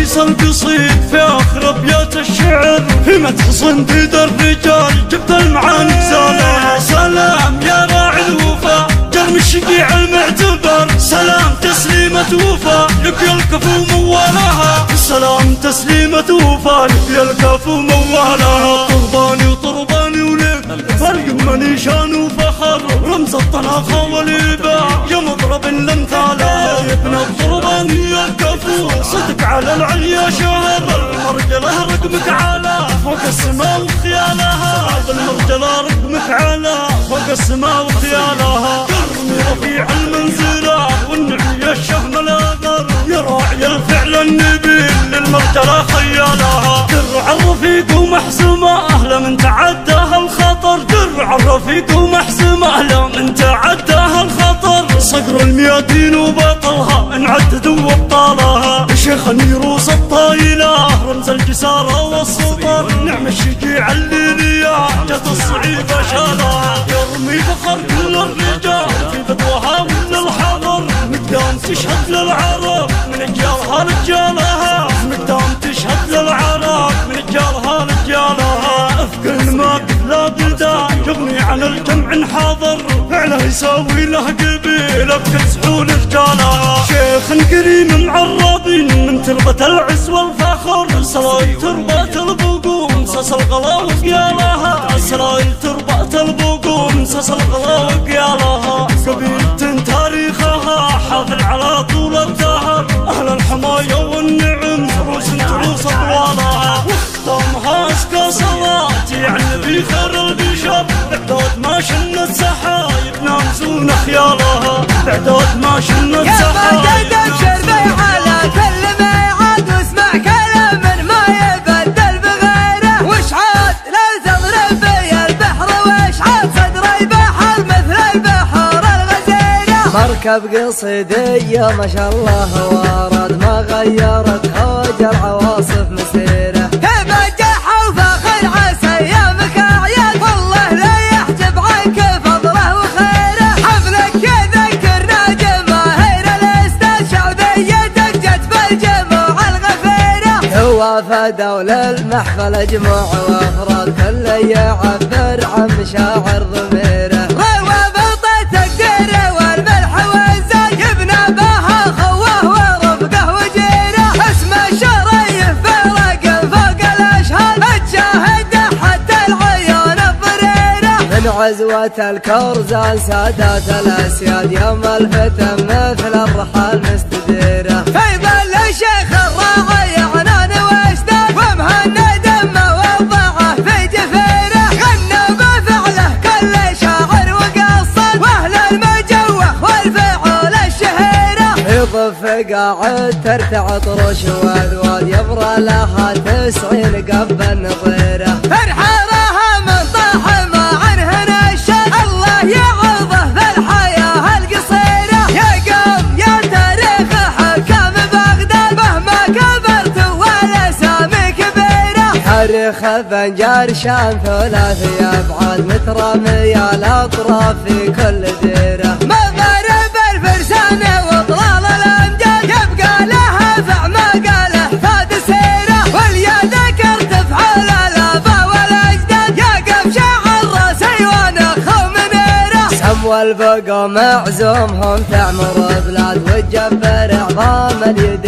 ليس القصيد في آخر أبيات الشعر في مدح صنديد الرجال جبت المعاني زالها. سلام يا راعي الوفا جرم الشقيع المعتبر، سلام تسليمة وفا لك يا الكفو موالها. سلام تسليمة وفا لك يا الكفو موالها. طرباني وطرباني ولك فرق منيشان وفخر، رمز الطلاقة والإباع يا مضرب الأمثال. يا ابن الطرباني يا الكفو صدق على العليا شهر، المرجلة رقمك عالى فوق السماء وخيالها. المرجلة رقمك عالى فوق السماء وخيالها. كرمي رفيع المنزلة والنعي الشهم الأثر، يا راعي الفعل النبيل للمرجلة خيالها. درع الرفيق ومحسومة أهلا من تعداها الخطر، درع الرفيق ومحسومة أهلا من تعداها الخطر. صقر الميادين وبطلها انعدد وابطالها، شيخ النيروس الطايلة رمز الجسارة والسطر. نعم الشجيع الليلية جت الصعيبة شالها، يرمي فخر كل الرجال في بدوها من الحضر. مقدام تشهد للعرب من رجالها رجالها، مقدام تشهد للعرب من رجالها رجالها. افقل ما لا بلدان يغني عن الجمع انحاضر، فعله يساوي له قبيله بكل سحول رجالها. شيخ كريم معربين من تربة العز والفخر، سرايل تربة البقوم ساس الغلا وقيالها. سرايل تربة البقوم ساس الغلا وقيالها. قبيلة تاريخها حافل على طول الدهر، أهل الحماية والنعم فروس تروس أطوالها. واختامها أزكى صلاتي على النبي خير البشر، بعدود ما شنت سحايب نامزون خيالها. بعدود ما شنت سحايب يا ما قد ابشر على كل ميعاد، واسمع كلام ما يبدل بغيره. وش عاد لا تضرب بي البحر، وش عاد صدري بحر مثل البحر الغزيره. مركب قصيدية ما شاء الله ورد ما غيرت هوج العواصف مسيره. تبجح وفاخر عسى ايامك اعياد، والله لا يحجب عنك فضله وخيره. حفلك يذكرنا جماهير الاستاذ شعبيتك جت بالجموع الغفيره. هو فدوا للمحفل جموع وافراد كل يعبر عن مشاعر ضميره. روى بلطة تقديره والملح والزاد يبنى بها خوه ورفقه وجيره. اسم الشريف فرق فوق الاشهاد اتشاهده حتى العيون الضريره. من عزوة الكرزان سادات الاسياد يوم الفتن مثل الرحال مستديره. فيضا للشيخ الراعي عنان واشداد، ومهند موضعه في جفيره. غنى بفعله كل شاعر وقصد، واهل المجوه والفعول الشهيره. يضف قاعد ترتع طرش واذواد، يبرى لها 90 قب النظيره. فرحانها من طاح ما عنه نشد، الله يعوضه في الحياه القصيره. يا قوم يا تاريخ حكام بغداد، مهما كبرت ولا سامي كبيره. تاريخ بنجار شام ثلاثي ابعاد، مترامي الاطراف في كل ديره. مضارب الفرسان واطلال الامجاد، يبقى لها فعما قاله فاد سيره. واليا ذكر تفعل الاباء والاجداد، يا قف شاعر راسي وانا خو منيره. سمو البقى معزومهم تعمر بلاد، وتجبر عظام اليد